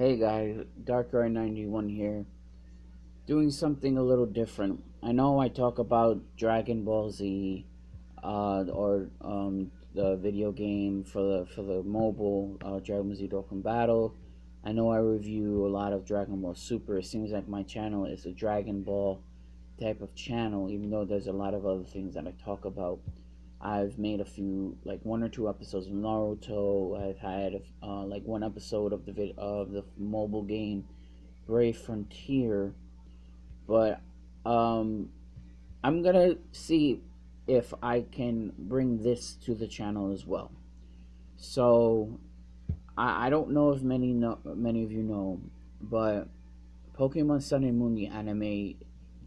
Hey guys, Darkrai91 here, doing something a little different. I know I talk about Dragon Ball Z, or the video game for the mobile Dragon Ball Z Dokkan Battle. I know I review a lot of Dragon Ball Super. It seems like my channel is a Dragon Ball type of channel, even though there's a lot of other things that I talk about. I've made a few, like one or two episodes of Naruto. I've had like one episode of the mobile game Brave Frontier, but um, I'm gonna see if I can bring this to the channel as well. So I don't know if many of you know, but Pokemon Sun and Moon the anime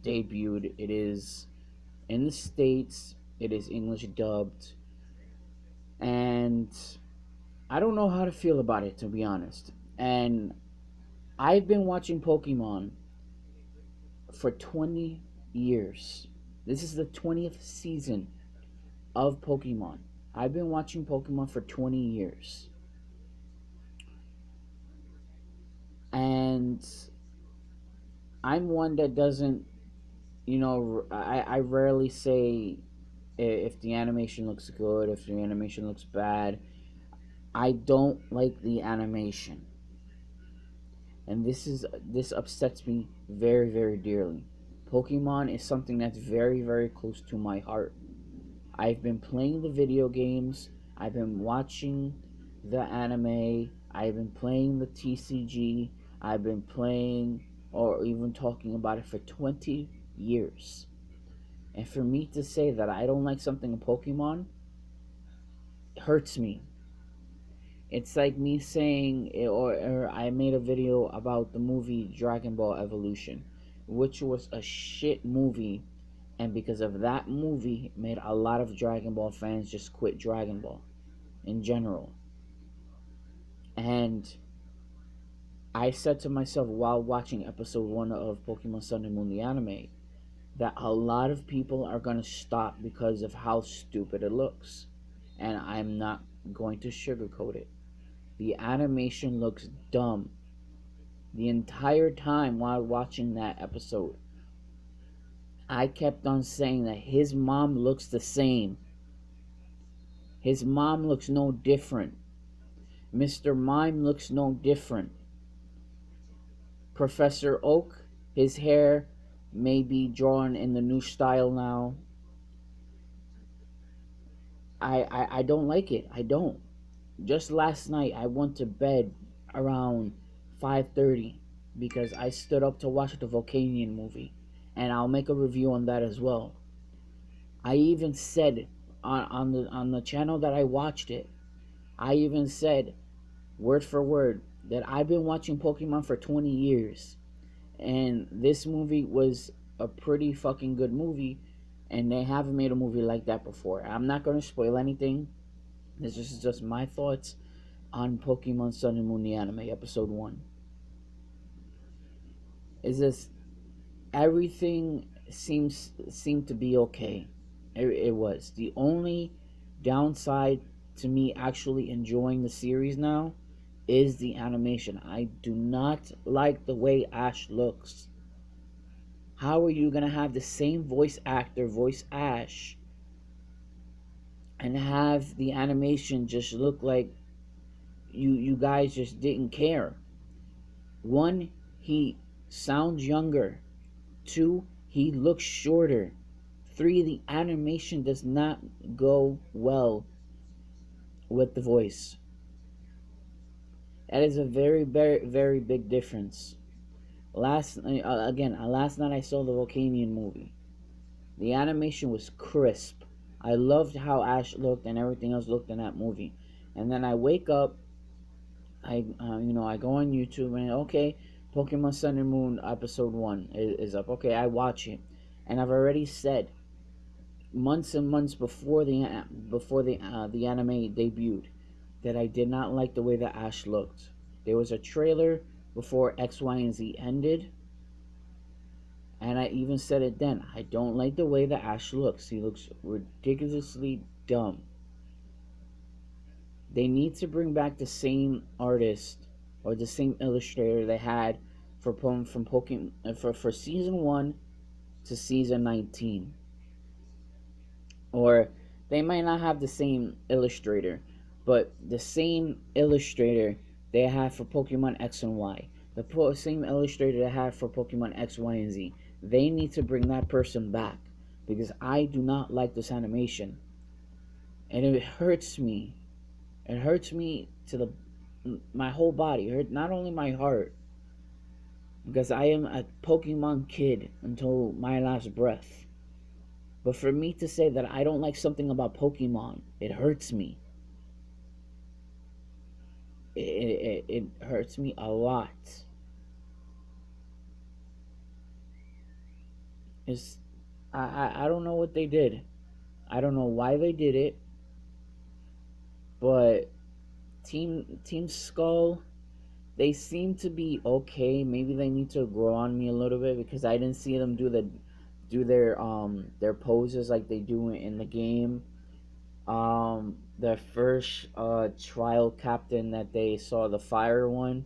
debuted. It is in the States. It is English dubbed, and I don't know how to feel about it, to be honest. And I've been watching Pokemon for 20 years. This is the 20th season of Pokemon. I've been watching Pokemon for 20 years. And I'm one that doesn't, I rarely say if the animation looks good, if the animation looks bad. I don't like the animation. And this upsets me very, very dearly. Pokemon is something that's very, very close to my heart. I've been playing the video games, I've been watching the anime, I've been playing the TCG, I've been playing or even talking about it for 20 years. And for me to say that I don't like something in Pokemon hurts me. It's like me saying, or I made a video about the movie Dragon Ball Evolution, which was a shit movie, and because of that movie, made a lot of Dragon Ball fans just quit Dragon Ball in general. And I said to myself while watching episode 1 of Pokemon Sun and Moon the anime that a lot of people are going to stop because of how stupid it looks. And I'm not going to sugarcoat it. The animation looks dumb. The entire time while watching that episode, I kept on saying that his mom looks the same. His mom looks no different. Mr. Mime looks no different. Professor Oak, his hair may be drawn in the new style now. I don't like it. I don't. Just last night I went to bed around 5:30 because I stood up to watch the Volcanion movie, and I'll make a review on that as well. I even said on the channel that I watched it, I even said word for word that I've been watching Pokemon for 20 years, and this movie was a pretty fucking good movie, and they haven't made a movie like that before. I'm not going to spoil anything. This is just my thoughts on Pokemon Sun and Moon the anime episode 1. Is this everything seemed to be okay. It was. The only downside to me actually enjoying the series now is the animation. I do not like the way Ash looks. How are you gonna have the same voice actor voice Ash and have the animation just look like you guys just didn't care? One, he sounds younger. Two, he looks shorter. Three, the animation does not go well with the voice. That is a very, very, very big difference. Last night I saw the Volcanion movie. The animation was crisp. I loved how Ash looked and everything else looked in that movie. And then I wake up, I go on YouTube and okay, Pokemon Sun and Moon episode 1 is up. Okay, I watch it, and I've already said months and months before the anime debuted that I did not like the way that Ash looked. There was a trailer before X, Y, and Z ended, and I even said it then. I don't like the way that Ash looks. He looks ridiculously dumb. They need to bring back the same artist or the same illustrator they had from Pokemon for season 1 to season 19. Or they might not have the same illustrator, but the same illustrator they had for Pokemon X and Y, the same illustrator they had for Pokemon X, Y, and Z. They need to bring that person back, because I do not like this animation, and it hurts me. It hurts me to the my whole body. It hurt not only my heart, because I am a Pokemon kid until my last breath. But for me to say that I don't like something about Pokemon, it hurts me. It hurts me a lot. It's I don't know what they did. I don't know why they did it, but Team Skull, they seem to be okay. Maybe they need to grow on me a little bit, because I didn't see them do their poses like they do in the game. The first trial captain that they saw, the fire one,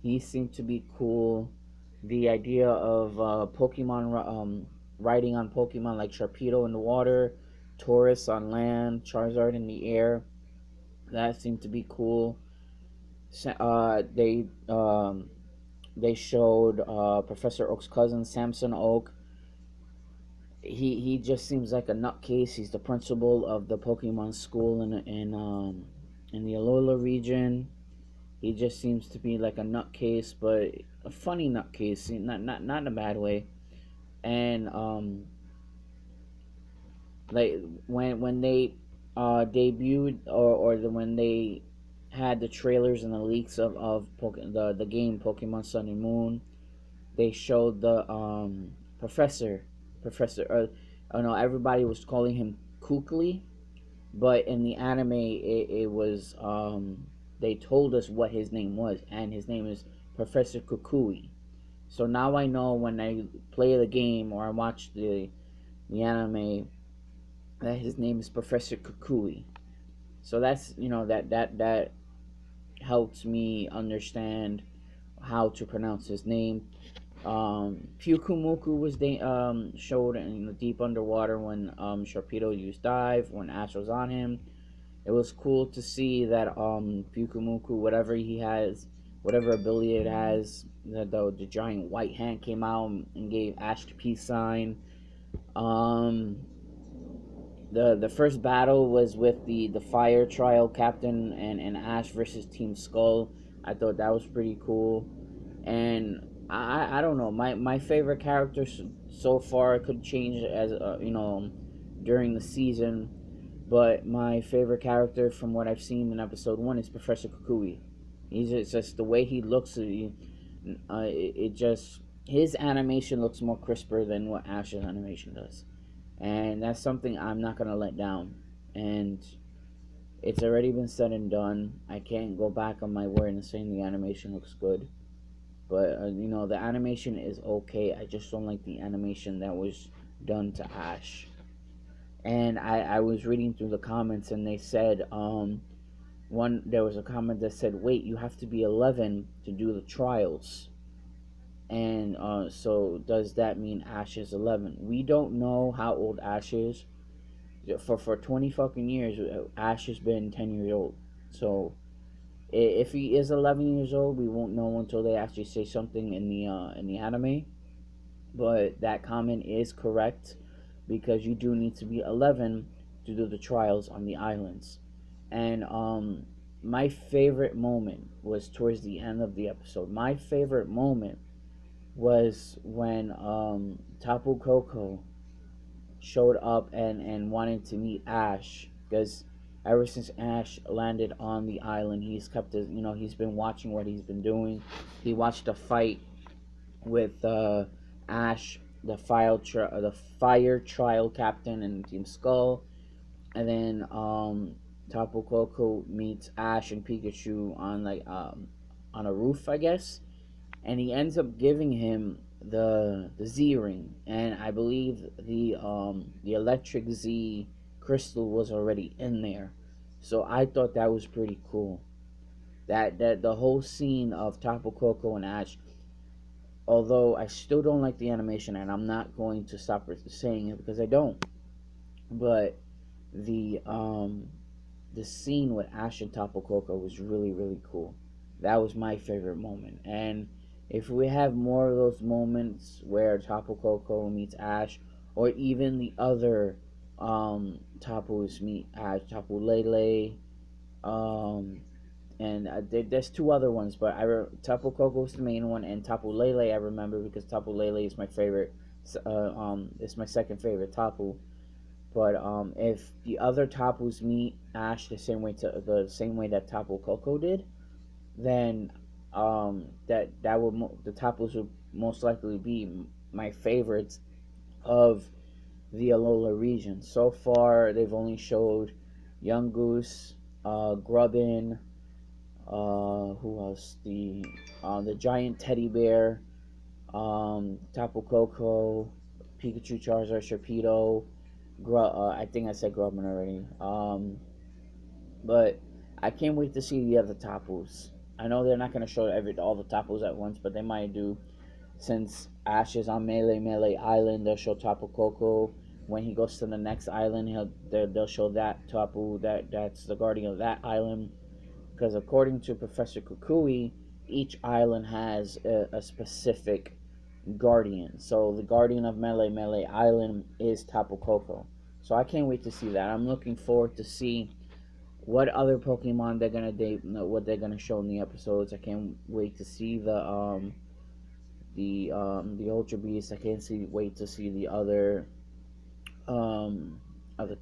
he seemed to be cool. The idea of Pokemon riding on Pokemon like Sharpedo in the water, Taurus on land, Charizard in the air, that seemed to be cool. They showed Professor Oak's cousin, Samson Oak. He just seems like a nutcase. He's the principal of the Pokemon school in the Alola region. He just seems to be like a nutcase, but a funny nutcase, not in a bad way. And like when they debuted, when they had the trailers and the leaks of the game Pokemon Sun and Moon, they showed the professor. I know everybody was calling him Kukli, but in the anime, it was they told us what his name was, and his name is Professor Kukui. So now I know when I play the game or I watch the anime that his name is Professor Kukui. So that's, that helps me understand how to pronounce his name. Pyukumuku was showed in the deep underwater when Sharpedo used dive when Ash was on him. It was cool to see that Pyukumuku, whatever he has, whatever ability it has, the giant white hand came out and gave Ash the peace sign. Um, the first battle was with the fire trial captain and Ash versus Team Skull. I thought that was pretty cool. And I don't know, my favorite character so far could change as during the season, but my favorite character from what I've seen in episode 1 is Professor Kukui. He's just the way he looks. It just, his animation looks more crisper than what Ash's animation does, and that's something I'm not gonna let down. And it's already been said and done. I can't go back on my word and saying the animation looks good. But the animation is okay. I just don't like the animation that was done to Ash. And I was reading through the comments, and they said there was a comment that said, "Wait, you have to be 11 to do the trials." And so does that mean Ash is 11? We don't know how old Ash is. For 20 fucking years, Ash has been 10 years old. So if he is 11 years old, we won't know until they actually say something in the anime. But that comment is correct, because you do need to be 11 to do the trials on the islands. And my favorite moment was towards the end of the episode. My favorite moment was when Tapu Koko showed up and wanted to meet Ash, because ever since Ash landed on the island, he's kept his, he's been watching what he's been doing. He watched a fight with Ash, the fire trial captain and Team Skull, and then Tapu Koko meets Ash and Pikachu on a roof, I guess, and he ends up giving him the Z ring, and I believe the electric Z crystal was already in there. So I thought that was pretty cool. That the whole scene of Tapu Koko and Ash, although I still don't like the animation, and I'm not going to stop saying it because I don't, but the um the scene with Ash and Tapu Koko was really, really cool. That was my favorite moment. And if we have more of those moments where Tapu Koko meets Ash, or even the other Tapus meet Ash, Tapu Lele, um, and there's two other ones, but Tapu Koko is the main one, and Tapu Lele I remember because Tapu Lele is my favorite. It's my second favorite Tapu. But if the other Tapus meet Ash the same way that Tapu Koko did, then that the Tapus would most likely be my favorites of the Alola region. So far, they've only showed Yungoos, Grubbin, who else? The giant teddy bear, Tapu Koko, Pikachu, Charizard, Sharpedo. I think I said Grubman already. But I can't wait to see the other Tapus. I know they're not gonna show all the Tapus at once, but they might do. Since Ash is on Melee Island, they'll show Tapu Koko. When he goes to the next island, they'll show that Tapu that's the guardian of that island. Because according to Professor Kukui, each island has a specific guardian. So the guardian of Melee Island is Tapu Koko. So I can't wait to see that. I'm looking forward to see what other Pokemon what they're gonna show in the episodes. I can't wait to see the Ultra Beast. I can't wait to see the other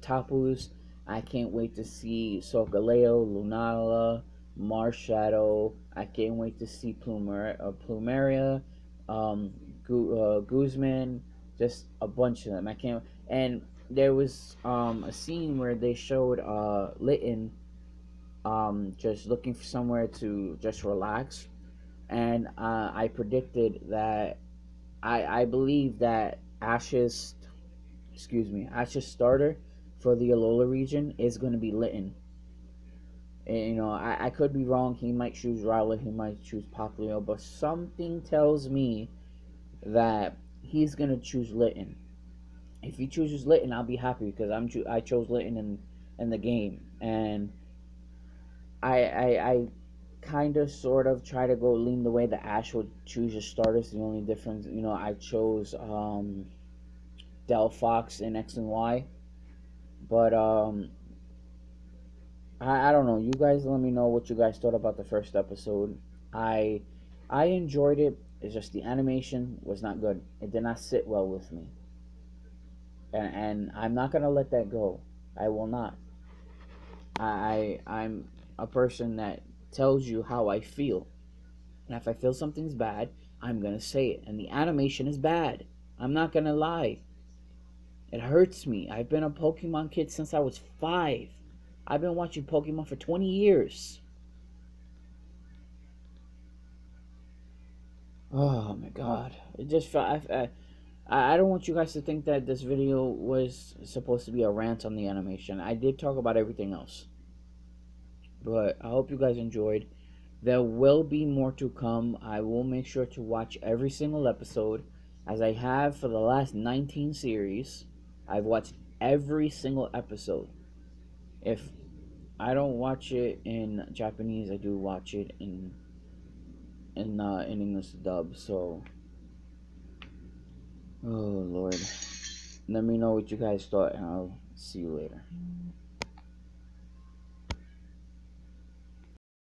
Tapus. I can't wait to see Solgaleo, Lunala, Marshadow. I can't wait to see Plumeria, um, Guzman, just a bunch of them. I can't. And there was a scene where they showed Litten just looking for somewhere to just relax, and I predicted that I believe that Ash's starter for the Alola region is going to be Litten. And, I could be wrong. He might choose Rowlet. He might choose Popplio. But something tells me that he's going to choose Litten. If he chooses Litten, I'll be happy because I chose Litten in the game. And I kind of sort of try to go lean the way that Ash would choose his starters. The only difference, I chose Delphox in X and Y. But I don't know. You guys let me know what you guys thought about the first episode. I I enjoyed it. It's just the animation was not good. It did not sit well with me, and I'm not gonna let that go. I will not. I'm a person that tells you how I feel, and if I feel something's bad, I'm gonna say it. And the animation is bad. I'm not gonna lie. It hurts me. I've been a Pokemon kid since I was 5. I've been watching Pokemon for 20 years. Oh my god. It just felt. I don't want you guys to think that this video was supposed to be a rant on the animation. I did talk about everything else. But I hope you guys enjoyed. There will be more to come. I will make sure to watch every single episode, as I have for the last 19 series. I've watched every single episode. If I don't watch it in Japanese, I do watch it in English dub. So, oh Lord, let me know what you guys thought, and I'll see you later.